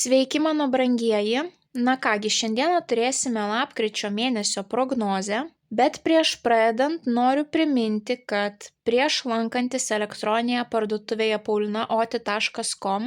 Sveiki, mano brangieji. Na kągi, šiandieną turėsime lapkričio mėnesio prognozę, bet prieš pradedant noriu priminti, kad prieš lankantis elektroninėje parduotuvėje paulinaoti.com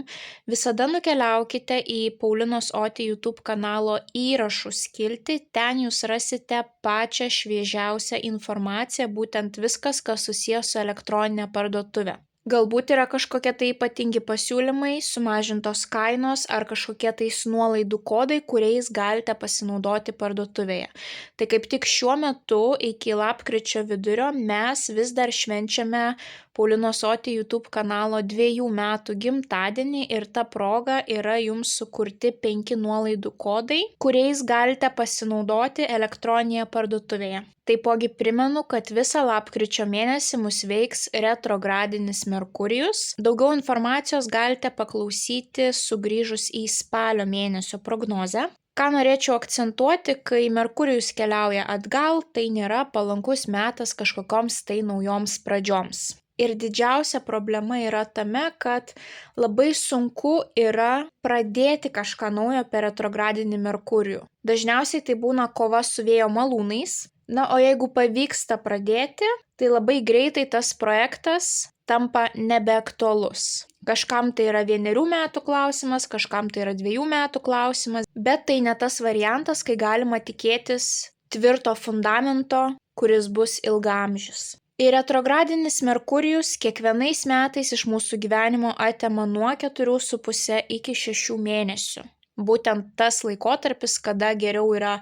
visada nukeliaukite į Paulinos Oti YouTube kanalo įrašų skiltį, ten jūs rasite pačią šviežiausią informaciją, būtent viskas, kas susijęs su elektroninė parduotuvė. Galbūt yra kažkokie tai ypatingi pasiūlymai, sumažintos kainos ar kažkokie tais nuolaidų kodai, kuriais galite pasinaudoti parduotuvėje. Tai kaip tik šiuo metu iki lapkričio vidurio mes vis dar švenčiame Paulinos Oti YouTube kanalo 2 metų gimtadienį ir ta proga yra jums sukurti 5 nuolaidų kodai, kuriais galite pasinaudoti elektroninėje parduotuvėje. Taipogi primenu, kad visą lapkričio mėnesį mus veiks retrogradinis Merkurijus. Daugiau informacijos galite paklausyti sugrįžus į spalio mėnesio prognozę. Ką norėčiau akcentuoti, kai Merkurijus keliauja atgal, tai nėra palankus metas kažkokioms tai naujoms pradžioms. Ir didžiausia problema yra tame, kad labai sunku yra pradėti kažką naujo per retrogradinį Merkurijų. Dažniausiai tai būna kova su vėjo malūnais. Na, o jeigu pavyksta pradėti, tai labai greitai tas projektas tampa nebeaktualus. Kažkam tai yra 1 metų klausimas, kažkam tai yra 2 metų klausimas, bet tai ne tas variantas, kai galima tikėtis tvirto fundamento, kuris bus ilgaamžis. Ir retrogradinis Merkurijus kiekvienais metais iš mūsų gyvenimo atima nuo 4,5 iki 6 mėnesių. Būtent tas laikotarpis, kada geriau yra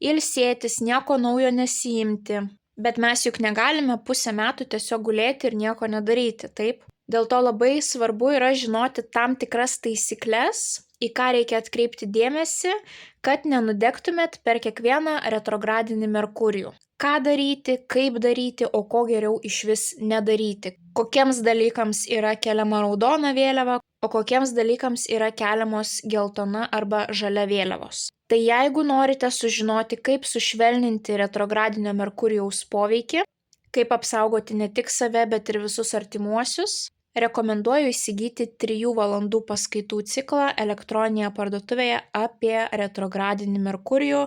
ilsėtis, nieko naujo nesiimti. Bet mes juk negalime pusę metų tiesiog gulėti ir nieko nedaryti, taip? Dėl to labai svarbu yra žinoti tam tikras taisyklės, į ką reikia atkreipti dėmesį, kad nenudegtumėt per kiekvieną retrogradinį Merkurijų. Ką daryti, kaip daryti, o ko geriau išvis nedaryti. Kokiems dalykams yra keliama raudona vėliava, o kokiems dalykams yra keliamos geltona arba žalia vėliavos. Tai jeigu norite sužinoti, kaip sušvelninti retrogradinio Merkurijaus poveikį, kaip apsaugoti ne tik save, bet ir visus artimuosius, rekomenduoju įsigyti 3 valandų paskaitų ciklą elektroninėje parduotuvėje apie retrogradinį Merkurijų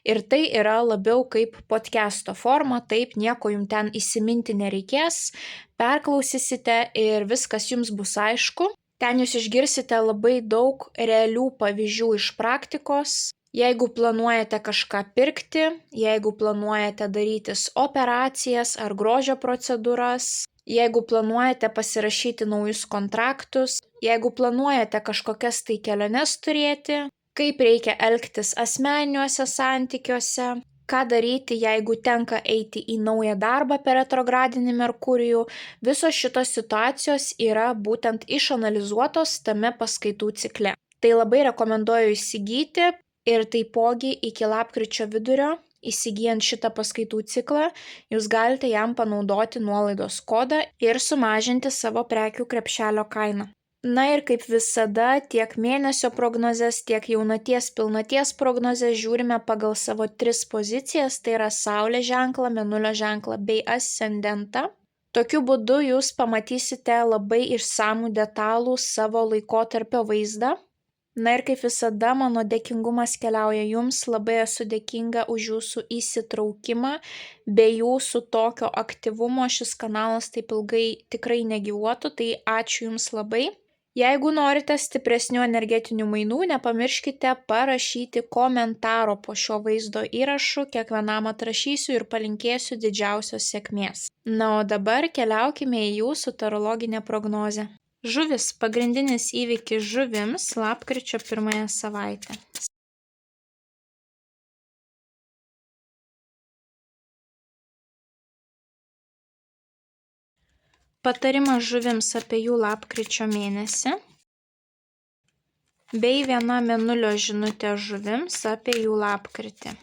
ir tai yra labiau kaip podcast'o forma, taip nieko jums ten įsiminti nereikės, perklausysite ir viskas jums bus aišku. Ten jūs išgirsite labai daug realių pavyzdžių iš praktikos. Jeigu planuojate kažką pirkti, jeigu planuojate darytis operacijas ar grožio procedūras, jeigu planuojate pasirašyti naujus kontraktus, jeigu planuojate kažkokias tai keliones turėti, kaip reikia elgtis asmeniniuose santykiuose, ką daryti, jeigu tenka eiti į naują darbą per retrogradinį Merkurijų, visos šitos situacijos yra būtent išanalizuotos tame paskaitų cikle. Tai labai rekomenduoju įsigyti ir taipogi iki lapkričio vidurio, įsigijant šitą paskaitų ciklą, jūs galite jam panaudoti nuolaidos kodą ir sumažinti savo prekių krepšelio kainą. Na ir kaip visada, tiek mėnesio prognozes, tiek jaunaties pilnaties prognozes žiūrime pagal savo 3 pozicijas, tai yra Saulės ženklą, Mėnulio ženklą bei ascendentą. Tokiu būdu jūs pamatysite labai išsamų detalų savo laikotarpio vaizdą. Na ir kaip visada, mano dėkingumas keliauja jums, labai esu dėkinga už jūsų įsitraukimą, be jūsų tokio aktyvumo šis kanalas taip ilgai tikrai negyvuotų, tai ačiū jums labai. Jeigu norite stipresnių energetinių mainų, nepamirškite parašyti komentaro po šio vaizdo įrašu, kiekvienam atrašysiu ir palinkėsiu didžiausios sėkmės. Na o dabar keliaukime į jūsų tarologinę prognozę. Žuvis – pagrindinis įvykis žuvims lapkričio 1 savaitę. Patarimas žuvims apie jų lapkričio mėnesį, bei viena mėnulio žinutė žuvims apie jų lapkritį.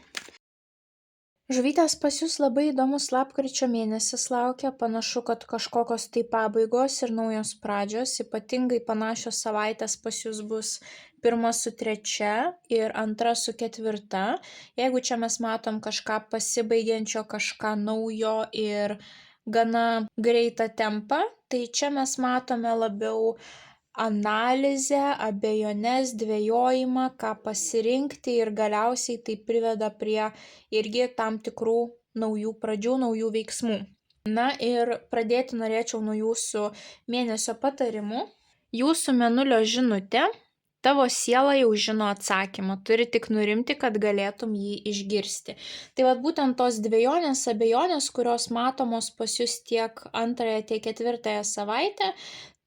Žuvytės, pas jūs labai įdomus lapkričio mėnesis laukia, panašu, kad kažkokios tai pabaigos ir naujos pradžios, ypatingai panašios savaitės pas jūs bus 1 su 3 ir 2 su 4. Jeigu čia mes matom kažką pasibaigiančio, kažką naujo ir gana greitą tempą, tai čia mes matome labiau analizę, abejones, dvejojimą, ką pasirinkti ir galiausiai tai priveda prie irgi tam tikrų naujų pradžių, naujų veiksmų. Na ir pradėti norėčiau nuo jūsų mėnesio patarimų. Jūsų mėnulio žinutė, tavo siela jau žino atsakymą, turi tik nurimti, kad galėtum jį išgirsti. Tai vat būtent tos dvejonės, abejonės, kurios matomos pas jūs tiek antrąją, tiek ketvirtąją savaitę,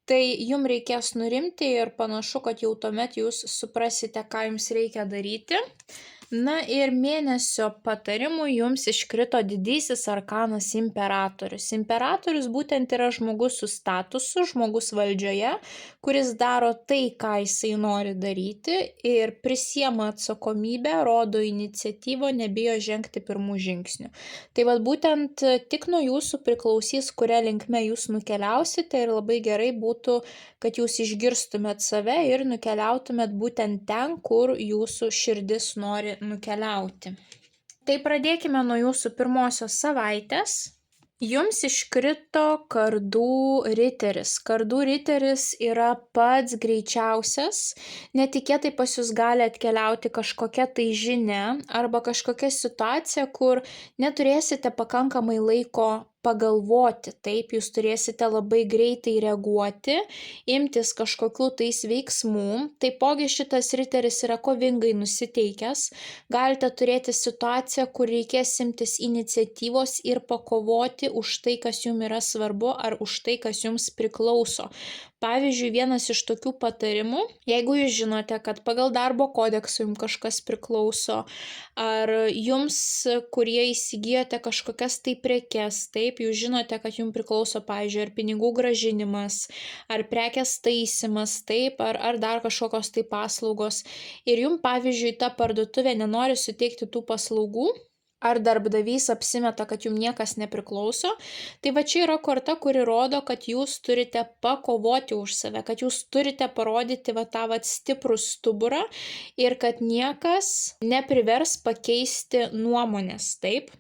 tai jums reikės nurimti ir panašu, kad jau tuomet jūs suprasite, ką jums reikia daryti. Na ir mėnesio patarimų jums iškrito didysis arkanas imperatorius. Imperatorius būtent yra žmogus su statusu, žmogus valdžioje, kuris daro tai, ką jisai nori daryti ir prisiema atsakomybę, rodo iniciatyvą, nebijo žengti pirmų žingsnių. Tai vat būtent tik nuo jūsų priklausys, kuria linkme jūs nukeliausite ir labai gerai būtų, kad jūs išgirstumėt save ir nukeliautumėt būtent ten, kur jūsų širdis nori nukeliauti. Tai pradėkime nuo jūsų pirmosios savaitės. Jums iškrito kardų riteris. Kardų riteris yra pats greičiausias. Netikėtai pas jūs gali atkeliauti kažkokia tai žinia arba kažkokia situacija, kur neturėsite pakankamai laiko pagalvoti. Taip, jūs turėsite labai greitai reaguoti, imtis kažkokių tais veiksmų. Taipogi šitas riteris yra kovingai nusiteikęs. Galite turėti situaciją, kur reikės imtis iniciatyvos ir pakovoti už tai, kas jums yra svarbu ar už tai, kas jums priklauso. Pavyzdžiui, vienas iš tokių patarimų, jeigu jūs žinote, kad pagal darbo kodeksą jums kažkas priklauso, ar jums, kurie įsigijote kažkokias tai prekes, taip, jūs žinote, kad jums priklauso, pavyzdžiui, ar pinigų gražinimas, ar prekės taisymas, taip, ar dar kažkokios tai paslaugos, ir jums, pavyzdžiui, ta parduotuvė nenori suteikti tų paslaugų, ar darbdavys apsimeta, kad jums niekas nepriklauso, tai va čia yra korta, kuri rodo, kad jūs turite pakovoti už save, kad jūs turite parodyti va tą stiprų stuburą ir kad niekas neprivers pakeisti nuomonės, taip?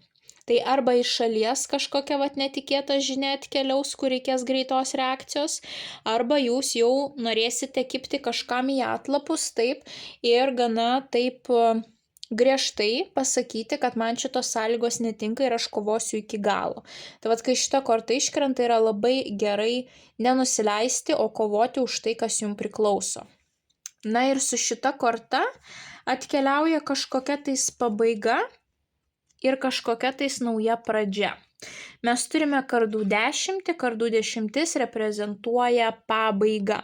Tai arba iš šalies kažkokia netikėta žinia atkeliaus, kur reikės greitos reakcijos, arba jūs jau norėsite kibti kažkam į atlapus, taip, ir gana taip griežtai pasakyti, kad man šitos sąlygos netinka ir aš kovosiu iki galo. Tai kai šita korta iškrenta, yra labai gerai nenusileisti, o kovoti už tai, kas jums priklauso. Na ir su šita korta atkeliauja kažkokia tais pabaiga ir kažkokia tais nauja pradžia. Mes turime kardų 10, kardų 10 reprezentuoja pabaigą.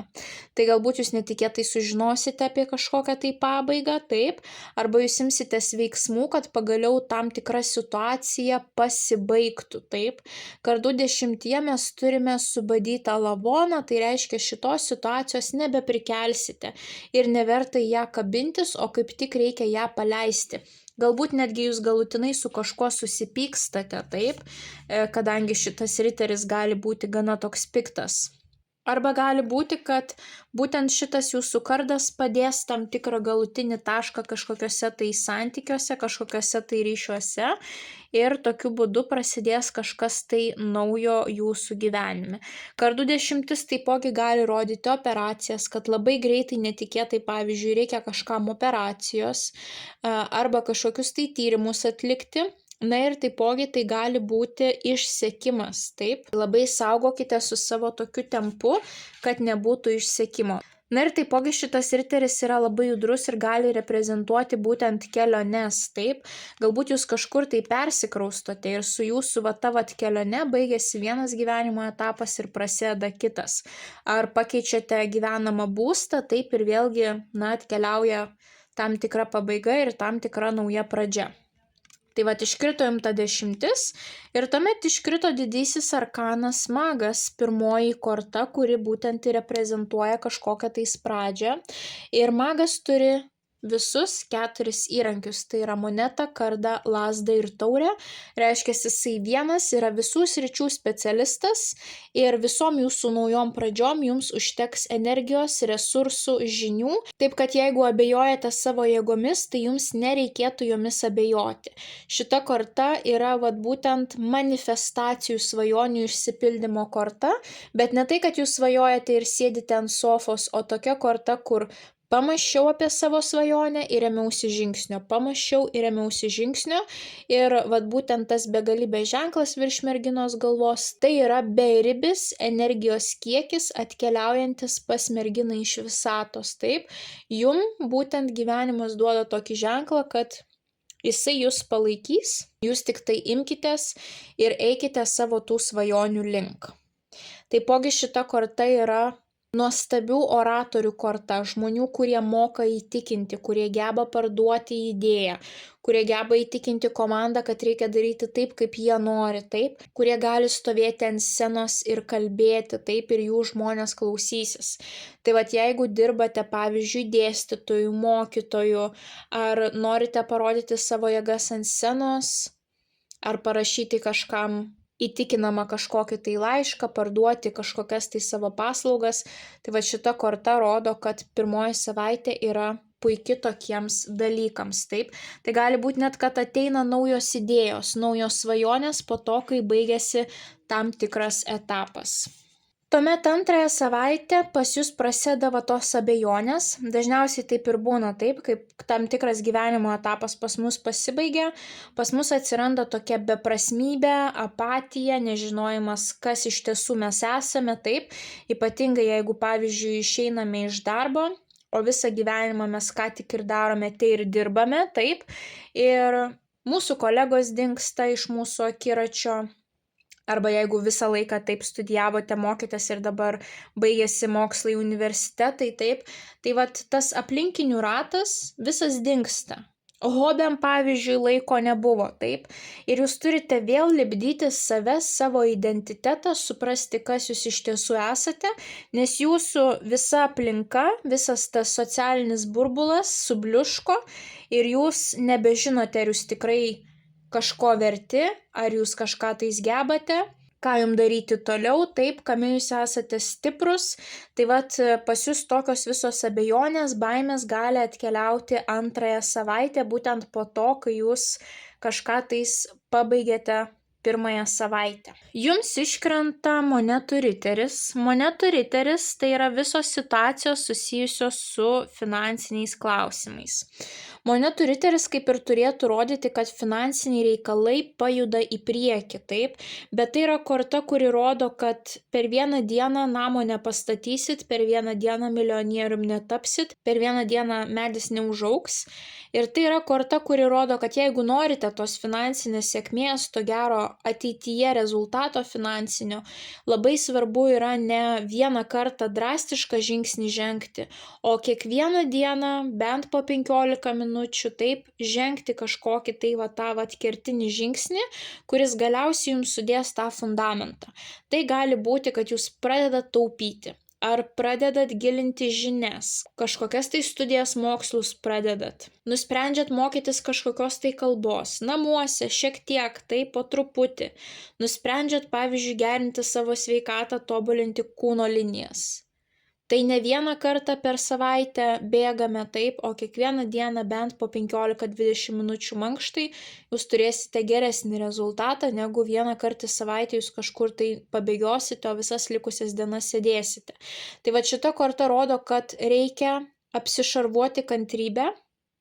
Tai galbūt jūs netikėtai sužinosite apie kažkokią tai pabaigą, taip, arba jūs imsitės veiksmų, kad pagaliau tam tikra situacija pasibaigtų, taip. Kardų 10 mes turime subadytą lavoną, tai reiškia šitos situacijos nebeprikelsite ir neverta į ją kabintis, o kaip tik reikia ją paleisti. Galbūt netgi jūs galutinai su kažkuo susipykstate, taip, kadangi šitas riteris gali būti gana toks piktas. Arba gali būti, kad būtent šitas jūsų kardas padės tam tikrą galutinį tašką kažkokiuose tai santykiuose, kažkokiuose tai ryšiuose ir tokiu būdu prasidės kažkas tai naujo jūsų gyvenime. Kardų 10 taipogi gali rodyti operacijas, kad labai greitai netikėtai, pavyzdžiui, reikia kažkam operacijos arba kažkokius tai tyrimus atlikti. Na ir taipogi tai gali būti išsekimas, taip. Labai saugokite su savo tokiu tempu, kad nebūtų išsekimo. Na ir taipogi šitas riteris yra labai judrus ir gali reprezentuoti būtent keliones, taip. Galbūt jūs kažkur tai persikraustote ir su jūsų ta kelione baigėsi vienas gyvenimo etapas ir prasideda kitas. Ar pakeičiate gyvenamą būstą, taip ir vėlgi, atkeliauja tam tikra pabaiga ir tam tikra nauja pradžia. Tai iškrito jums ta 10 ir tuomet iškrito didysis arkanas magas, pirmoji korta, kuri būtent reprezentuoja kažkokią tais pradžią. Ir magas turi visus 4 įrankius. Tai yra monetą, kardą, lazdą ir taurę. Reiškia, jisai vienas yra visų sričių specialistas ir visom jūsų naujom pradžiom jums užteks energijos, resursų, žinių. Taip kad jeigu abejojate savo jėgomis, tai jums nereikėtų jomis abejoti. Šita korta yra būtent manifestacijų svajonių išsipildymo korta, bet ne tai, kad jūs svajojate ir sėdite ant sofos, o tokia korta, kur pamąsčiau apie savo svajonę ir ėmiausi žingsnio, pamąsčiau ir ėmiausi žingsnio ir būtent tas begalybės ženklas virš merginos galvos, tai yra beribis energijos kiekis atkeliaujantis pas merginą iš visatos, taip, jum būtent gyvenimas duoda tokį ženklą, kad jisai jūs palaikys, jūs tik tai imkitės ir eikite savo tų svajonių link. Taipogi šita korta yra nuostabių oratorių korta, žmonių, kurie moka įtikinti, kurie geba parduoti idėją, kurie geba įtikinti komandą, kad reikia daryti taip, kaip jie nori, taip, kurie gali stovėti ant scenos ir kalbėti, taip, ir jų žmonės klausysis. Tai jeigu dirbate, pavyzdžiui, dėstytojų, mokytojų, ar norite parodyti savo jėgas ant scenos, ar parašyti kažkam įtikinama kažkokį tai laišką, parduoti kažkokias tai savo paslaugas, tai šita korta rodo, kad pirmoji savaitė yra puikiai tokiems dalykams, taip. Tai gali būti net, kad ateina naujos idėjos, naujos svajonės po to, kai baigėsi tam tikras etapas. Tuomet antrąją savaitę pas jūs prasideda tos abejonės, dažniausiai taip ir būna, taip, kaip tam tikras gyvenimo etapas pas mus pasibaigia, pas mus atsiranda tokia beprasmybė, apatija, nežinojimas, kas iš tiesų mes esame, taip, ypatingai jeigu, pavyzdžiui, išeiname iš darbo, o visą gyvenimą mes ką tik ir darome, tai ir dirbame, taip, ir mūsų kolegos dingsta iš mūsų akiračio. Arba jeigu visą laiką taip studijavote, mokėtės ir dabar baigėsi mokslai universitetai, taip, tai tas aplinkinių ratas visas dingsta. Hobiam, pavyzdžiui, laiko nebuvo, taip, ir jūs turite vėl lipdyti save, savo identitetą, suprasti, kas jūs iš tiesų esate, nes jūsų visa aplinka, visas tas socialinis burbulas subliuško ir jūs nebežinote, ar jūs tikrai kažko verti, ar jūs kažką tais gebate, ką jums daryti toliau, taip, kame jūs esate stiprus, tai pas jūs tokios visos abejonės, baimės gali atkeliauti antrąją savaitę, būtent po to, kai jūs kažką tais pabaigėte pirmąją savaitę. Jums iškrenta monetų riteris. Monetų riteris tai yra visos situacijos susijusios su finansiniais klausimais. Monetų riteris kaip ir turėtų rodyti, kad finansiniai reikalai pajuda į priekį, taip, bet tai yra korta, kuri rodo, kad per vieną dieną namo nepastatysit, per vieną dieną milijonierium netapsit, per vieną dieną medis neužaugs. Ir tai yra korta, kuri rodo, kad jeigu norite tos finansinės sėkmės, to gero ateityje rezultato finansinio, labai svarbu yra ne vieną kartą drastišką žingsnį žengti, o kiekvieną dieną bent po 15 minučių taip žengti kažkokį tą kertinį žingsnį, kuris galiausiai jums sudės tą fundamentą. Tai gali būti, kad jūs pradedat taupyti. Ar pradedat gilinti žinias, kažkokias tai studijas mokslus pradedat, nusprendžiat mokytis kažkokios tai kalbos, namuose šiek tiek, tai po truputį, nusprendžiat, pavyzdžiui, gerinti savo sveikatą, tobulinti kūno linijas. Tai ne vieną kartą per savaitę bėgame taip, o kiekvieną dieną bent po 15-20 minučių mankštai jūs turėsite geresnį rezultatą, negu vieną kartą savaitę jūs kažkur tai pabėgiosite, o visas likusias dienas sėdėsite. Tai šita korta rodo, kad reikia apsišarvuoti kantrybę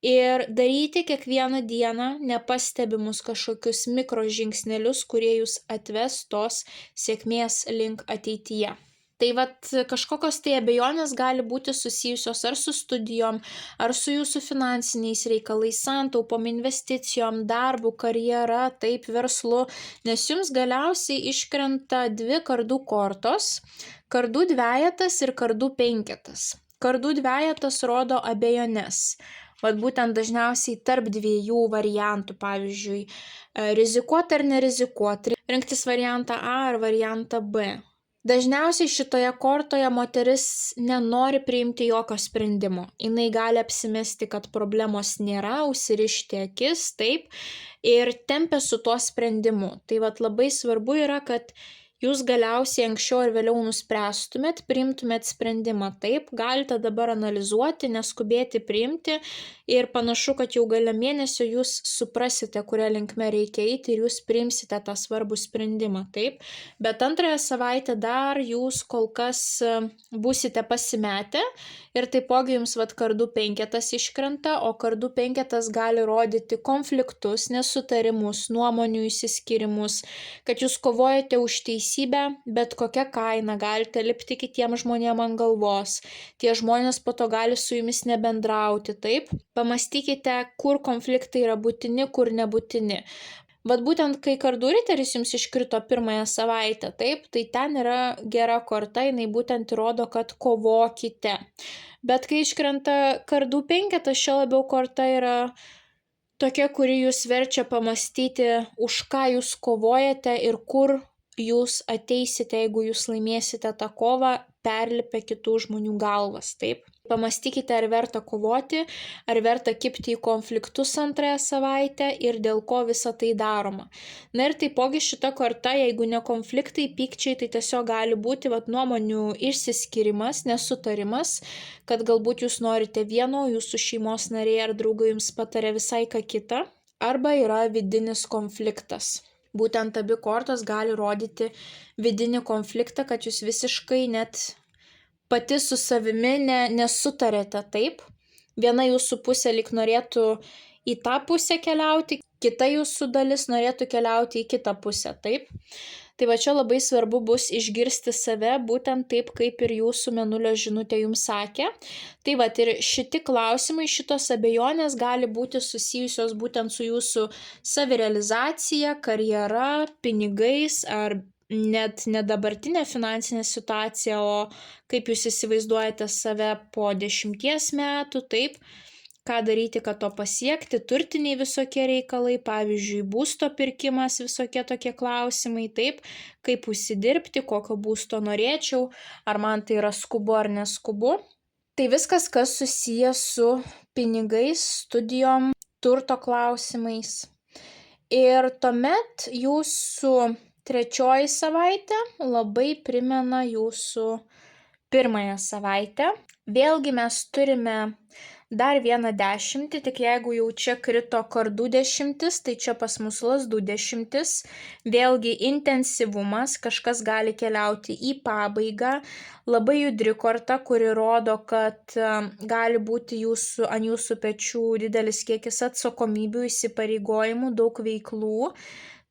ir daryti kiekvieną dieną nepastebimus kažkokius mikro žingsnelius, kurie jūs atves tos sėkmės link ateityje. Tai kažkokios tai abejonės gali būti susijusios ar su studijom, ar su jūsų finansiniais reikalais, santaupom, investicijom, darbu, karjera, taip, verslu, nes jums galiausiai iškrenta 2 kardų kortos, kardų dvejetas ir kardų penketas. Kardų dvejetas rodo abejonės. Būtent dažniausiai tarp 2 variantų, pavyzdžiui, rizikuoti ar nerizikuoti, rinktis variantą A ar variantą B. Dažniausiai šitoje kortoje moteris nenori priimti jokio sprendimo. Jinai gali apsimesti, kad problemos nėra, užsirišti akis, taip, ir tempia su tuo sprendimu. Tai vat labai svarbu yra, kad jūs galiausiai anksčiau ar vėliau nuspręstumėt, priimtumėt sprendimą. Taip, galite dabar analizuoti, neskubėti priimti ir panašu, kad jau gale mėnesio jūs suprasite, kuria linkme reikia eiti ir jūs priimsite tą svarbų sprendimą. Taip, bet antrąją savaitę dar jūs kol kas būsite pasimetę ir taipogi jums kardų penketas iškrenta, o kardų penketas gali rodyti konfliktus, nesutarimus, nuomonių išsiskyrimus, kad jūs kovojate už teisybę, bet kokią kainą galite lipti kitiems žmonėms ant galvos. Tie žmonės po to gali su jumis nebendrauti, taip? Pamastykite, kur konfliktai yra būtini, kur nebūtini. Vat būtent, kai kardų riteris jums iškrito pirmąją savaitę, taip, tai ten yra gera korta, jinai būtent įrodo, kad kovokite. Bet kai iškrenta kardų penketas, čia labiau korta yra tokia, kuri jūs verčia pamastyti, už ką jūs kovojate ir kur jūs ateisite, jeigu jūs laimėsite tą kovą, perlipę kitų žmonių galvas, taip? Pamastykite, ar verta kovoti, ar verta kibti į konfliktus antrąją savaitę ir dėl ko visa tai daroma. Na ir taipogi šita korta, jeigu ne konfliktai, pykčiai, tai tiesiog gali būti nuomonių išsiskyrimas, nesutarimas, kad galbūt jūs norite vieno, jūsų šeimos nariai ar draugai jums patarė visai ką kitą, arba yra vidinis konfliktas. Būtent abi kortos gali rodyti vidinį konfliktą, kad jūs visiškai net pati su savimi nesutarėte, taip. Viena jūsų pusė lyg norėtų į tą pusę keliauti, kita jūsų dalis norėtų keliauti į kitą pusę, taip. Tai va čia labai svarbu bus išgirsti save, būtent taip, kaip ir jūsų mėnulio žinutė jums sakė. Tai va ir šiti klausimai, šitos abejonės gali būti susijusios būtent su jūsų savirealizacija, karjera, pinigais ar net ne dabartinė finansinė situacija, o kaip jūs įsivaizduojate save po 10 metų, taip, ką daryti, kad to pasiekti, turtiniai visokie reikalai, pavyzdžiui, būsto pirkimas, visokie tokie klausimai, taip, kaip užsidirbti, kokio būsto norėčiau, ar man tai yra skubu ar neskubu. Tai viskas, kas susijęs su pinigais, studijom, turto klausimais. Ir tuomet jūsų trečioji savaitė labai primena jūsų pirmąją savaitę. Vėlgi mes turime dar vieną dešimtį, tik jeigu jau čia krito kardų dešimtis, tai čia pas mus lazdų dešimtis. Vėlgi intensyvumas, kažkas gali keliauti į pabaigą. Labai judri korta, kuri rodo, kad gali būti ant jūsų pečių didelis kiekis atsakomybių, įsipareigojimų, daug veiklų.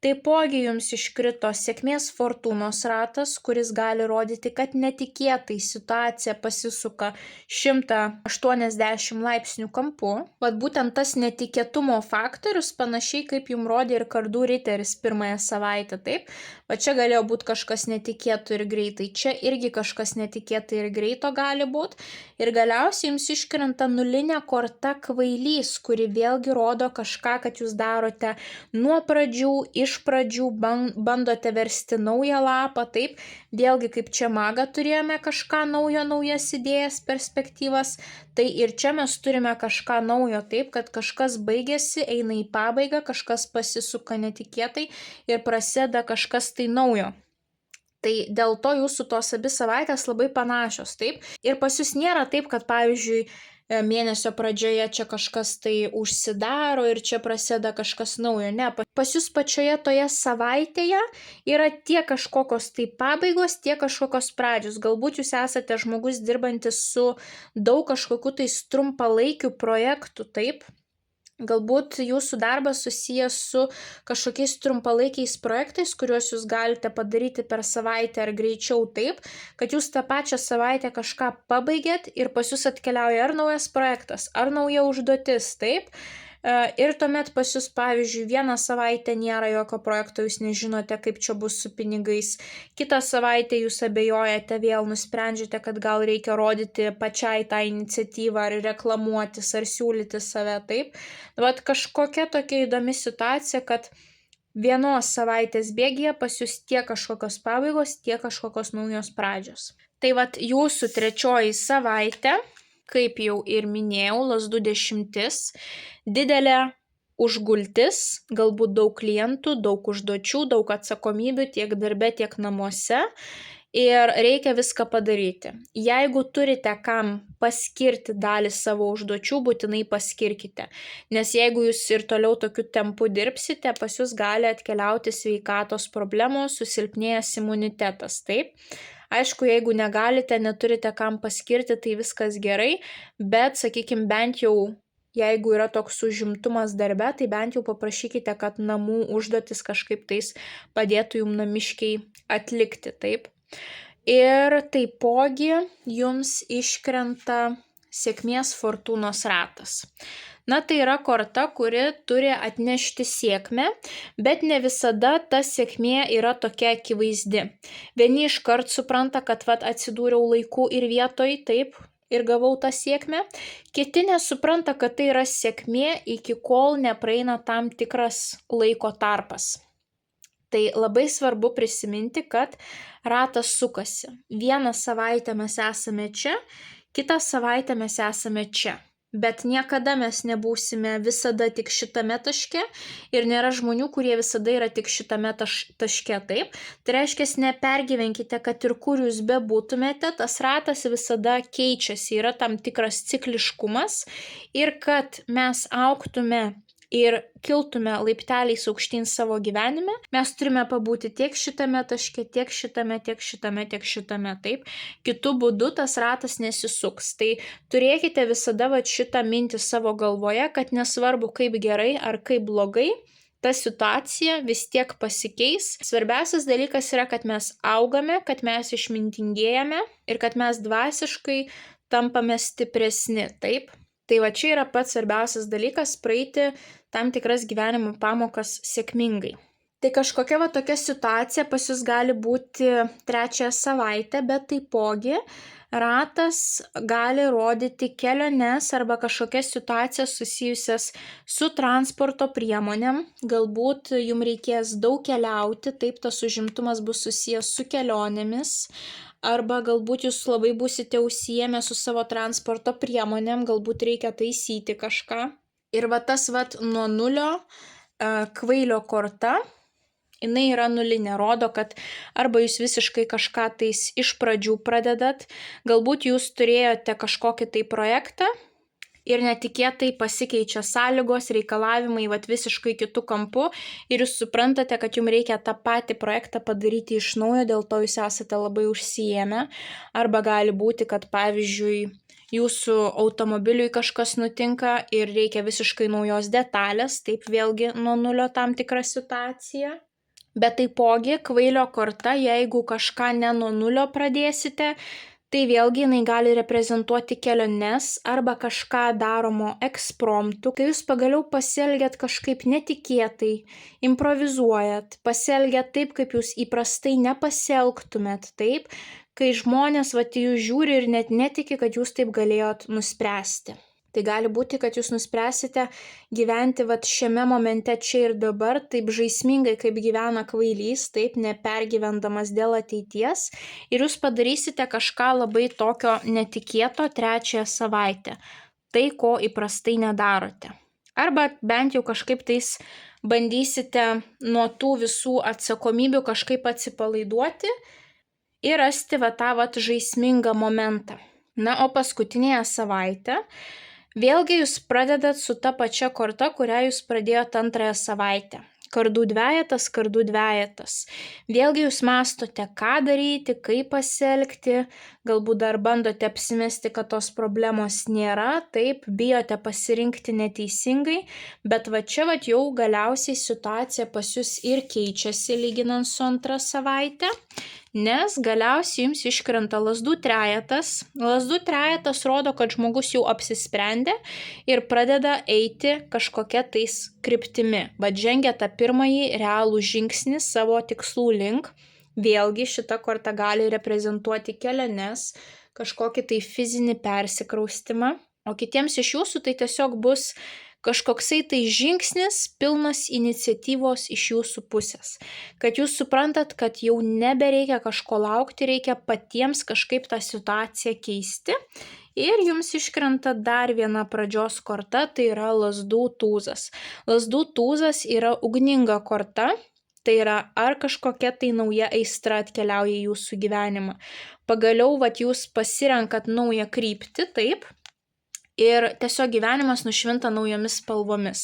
Taipogi jums iškrito sėkmės fortūnos ratas, kuris gali rodyti, kad netikėtai situacija pasisuka 180 laipsnių kampu. Vat būtent tas netikėtumo faktorius panašiai kaip jums rodė ir kardų riteris pirmąją savaitę, taip? Va čia galėjo būti kažkas netikėto ir greitai, čia irgi kažkas netikėtai ir greito gali būti. Ir galiausiai jums iškrenta nulinė korta kvailys, kuri vėlgi rodo kažką, kad jūs darote nuo pradžių, iš pradžių bandote versti naują lapą, taip, vėlgi kaip čia maga turėjome kažką naujo, naujas idėjas, perspektyvas, tai ir čia mes turime kažką naujo, taip, kad kažkas baigėsi, eina į pabaigą, kažkas pasisuka netikėtai ir prasideda kažkas tai naujo. Tai dėl to jūsų tos abi savaitės labai panašios, taip, ir pas jūs nėra taip, kad pavyzdžiui, mėnesio pradžioje čia kažkas tai užsidaro ir čia prasideda kažkas naujo. Ne, pas jūs pačioje toje savaitėje yra tiek kažkokios tai pabaigos, tiek kažkokios pradžios. Galbūt jūs esate žmogus dirbantis su daug kažkokių tai trumpalaikių projektų, taip. Galbūt jūsų darbas susijęs su kažkokiais trumpalaikiais projektais, kuriuos jūs galite padaryti per savaitę ar greičiau taip, kad jūs tą pačią savaitę kažką pabaigėt ir pas jūs atkeliauja ar naujas projektas, ar nauja užduotis, taip. Ir tuomet pas jūs, pavyzdžiui, vieną savaitę nėra jokio projekto, jūs nežinote, kaip čia bus su pinigais. Kitą savaitę jūs abejojate, vėl nusprendžiate, kad gal reikia rodyti pačiai tą iniciatyvą, ar reklamuotis, ar siūlyti save, taip. Vat kažkokia tokia įdomi situacija, kad vienos savaitės bėgyje pas jūs tiek kažkokios pabaigos, tiek kažkokios naujos pradžios. Tai vat jūsų trečioji savaitė, kaip jau ir minėjau, lazdų 10, didelė užgultis, galbūt daug klientų, daug užduočių, daug atsakomybių tiek darbe, tiek namuose. Ir reikia viską padaryti. Jeigu turite kam paskirti dalį savo užduočių, būtinai paskirkite. Nes jeigu jūs ir toliau tokiu tempu dirbsite, pas jūs gali atkeliauti sveikatos problemos, susilpnėjęs imunitetas, taip? Aišku, jeigu negalite, neturite kam paskirti, tai viskas gerai, bet, sakykime, bent jau, jeigu yra toks užimtumas darbe, tai bent jau paprašykite, kad namų užduotis kažkaip tais padėtų jums namiškiai atlikti, taip? Ir taipogi jums iškrenta sėkmės fortūnos ratas. Na, tai yra korta, kuri turi atnešti sėkmę, bet ne visada ta sėkmė yra tokia akivaizdi. Vieni iškart supranta, kad atsidūriau laiku ir vietoj, taip, ir gavau tą sėkmę. Kiti nesupranta, kad tai yra sėkmė, iki kol nepraeina tam tikras laiko tarpas. Tai labai svarbu prisiminti, kad ratas sukasi. Vieną savaitę mes esame čia, kitą savaitę mes esame čia. Bet niekada mes nebūsime visada tik šitame taške ir nėra žmonių, kurie visada yra tik šitame taške, taip. Tai reiškia, nepergyvenkite, kad ir kur jūs bebūtumėte, tas ratas visada keičiasi, yra tam tikras cikliškumas ir kad mes augtume ir kiltume laipteliais aukštyn savo gyvenime, mes turime pabūti tiek šitame taške, tiek šitame, tiek šitame, tiek šitame, taip. Kitu būdu tas ratas nesisuks. Tai turėkite visada šitą mintį savo galvoje, kad nesvarbu kaip gerai ar kaip blogai, ta situacija vis tiek pasikeis. Svarbiausias dalykas yra, kad mes augame, kad mes išmintingėjame ir kad mes dvasiškai tampame stipresni, taip. Tai čia yra pats svarbiausias dalykas - praeiti tam tikras gyvenimo pamokas sėkmingai. Tai kažkokia tokia situacija pas jūs gali būti trečiąją savaitę, bet taipogi ratas gali rodyti keliones arba kažkokias situacijas susijusias su transporto priemonėm. Galbūt jums reikės daug keliauti, taip tas užimtumas bus susijęs su kelionėmis. Arba galbūt jūs labai būsite užsiėmę su savo transporto priemonėm, galbūt reikia taisyti kažką. Ir tas nuo nulio kvailio korta, jinai yra nulinė, rodo, kad arba jūs visiškai kažką tais iš pradžių pradedat, galbūt jūs turėjote kažkokį tai projektą ir netikėtai pasikeičia sąlygos, reikalavimai visiškai kitų kampų ir jūs suprantate, kad jums reikia tą patį projektą padaryti iš naujo, dėl to jūs esate labai užsiėmę. Arba gali būti, kad pavyzdžiui jūsų automobiliui kažkas nutinka ir reikia visiškai naujos detalės, taip vėlgi nuo nulio tam tikra situacija. Bet taipogi kvailio korta, jeigu kažką ne nuo nulio pradėsite, tai vėlgi jinai gali reprezentuoti keliones arba kažką daromo ekspromtu, kai jūs pagaliau pasielgiat kažkaip netikėtai, improvizuojat, pasielgiat taip, kaip jūs įprastai nepasielgtumėt, taip, kai žmonės jūs žiūri ir net netiki, kad jūs taip galėjot nuspręsti. Tai gali būti, kad jūs nuspręsite gyventi šiame momente čia ir dabar, taip žaismingai, kaip gyvena kvailys, taip nepergyvendamas dėl ateities. Ir jūs padarysite kažką labai tokio netikėto trečiąją savaitę. Tai, ko įprastai nedarote. Arba bent jau kažkaip tais bandysite nuo tų visų atsakomybių kažkaip atsipalaiduoti ir rasti tą žaismingą momentą. Na, o paskutinėje savaitę vėlgi jūs pradedat su ta pačia korta, kurią jūs pradėjote antrąją savaitę. Kardų dvejetas, kardų dvejetas. Vėlgi jūs mąstote, ką daryti, kaip pasielgti, galbūt dar bandote apsimesti, kad tos problemos nėra, taip, bijote pasirinkti neteisingai, bet čia jau galiausiai situacija pas jūs ir keičiasi lyginant su antrą savaitę. Nes galiausiai jums iškrenta lazdų trejetas. Lazdų trejetas rodo, kad žmogus jau apsisprendė ir pradeda eiti kažkokia tais kryptimi. Žengia tą pirmąjį realų žingsnį savo tikslų link. Vėlgi šita korta gali reprezentuoti keliones, kažkokį tai fizinį persikraustimą. O kitiems iš jūsų tai tiesiog bus kažkoksai tai žingsnis pilnas iniciatyvos iš jūsų pusės. Kad jūs suprantat, kad jau nebereikia kažko laukti, reikia patiems kažkaip tą situaciją keisti. Ir jums iškrenta dar viena pradžios korta, tai yra lazdų tūzas. Lazdų tūzas yra ugninga korta, tai yra ar kažkokia tai nauja aistra atkeliauja į jūsų gyvenimą. Pagaliau, jūs pasirenkat naują kryptį, taip, ir tiesiog gyvenimas nušvinta naujomis spalvomis.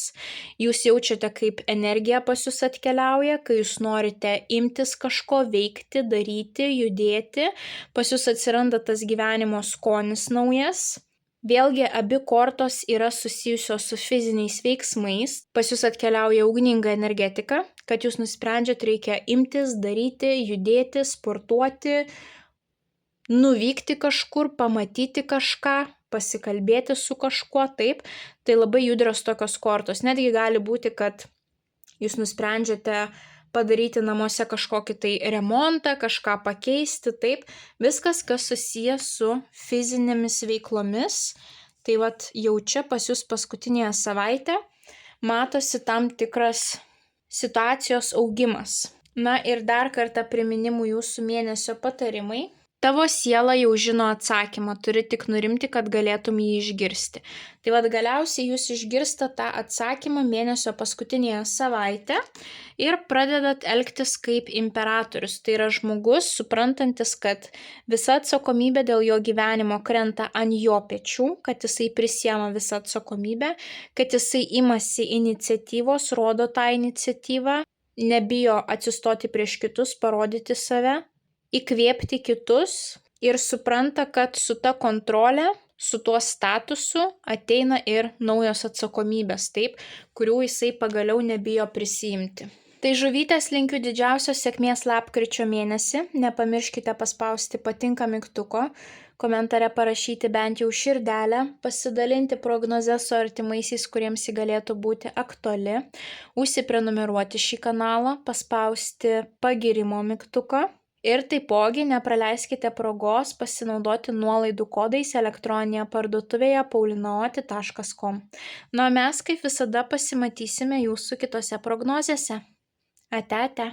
Jūs jaučiate, kaip energija pas jūs atkeliauja, kai jūs norite imtis kažko veikti, daryti, judėti, pas jūs atsiranda tas gyvenimo skonis naujas. Vėlgi, abi kortos yra susijusios su fiziniais veiksmais, pas jūs atkeliauja ugninga energetika, kad jūs nusprendžiat reikia imtis, daryti, judėti, sportuoti, nuvykti kažkur, pamatyti kažką, pasikalbėti su kažkuo, taip, tai labai judrios tokios kortos. Netgi gali būti, kad jūs nusprendžiate padaryti namuose kažkokį tai remontą, kažką pakeisti, taip, viskas, kas susijęs su fizinėmis veiklomis, tai jau čia pas jūs paskutinėje savaitę matosi tam tikras situacijos augimas. Na ir dar kartą priminimų jūsų mėnesio patarimai. Tavo siela jau žino atsakymą, turi tik nurimti, kad galėtum jį išgirsti. Tai galiausiai jūs išgirstate tą atsakymą mėnesio paskutinėje savaitę ir pradedat elgtis kaip imperatorius. Tai yra žmogus, suprantantis, kad visa atsakomybė dėl jo gyvenimo krenta ant jo pečių, kad jisai prisiema visą atsakomybę, kad jisai imasi iniciatyvos, rodo tą iniciatyvą, nebijo atsistoti prieš kitus, parodyti save, įkvėpti kitus ir supranta, kad su ta kontrolė, su tuo statusu ateina ir naujos atsakomybės, taip, kurių jisai pagaliau nebijo prisiimti. Tai žuvytės linkiu didžiausios sėkmės lapkričio mėnesį, nepamirškite paspausti patinka mygtuko, komentare parašyti bent jau širdelę, pasidalinti prognozę su artimaisiais, kuriems ji galėtų būti aktuali, užsiprenumeruoti šį kanalą, paspausti pagirimo mygtuką. Ir taipogi nepraleiskite progos pasinaudoti nuolaidų kodais elektroninėje parduotuvėje paulinaoti.com. Na, mes kaip visada pasimatysime jūsų kitose prognozėse. Ate, ate.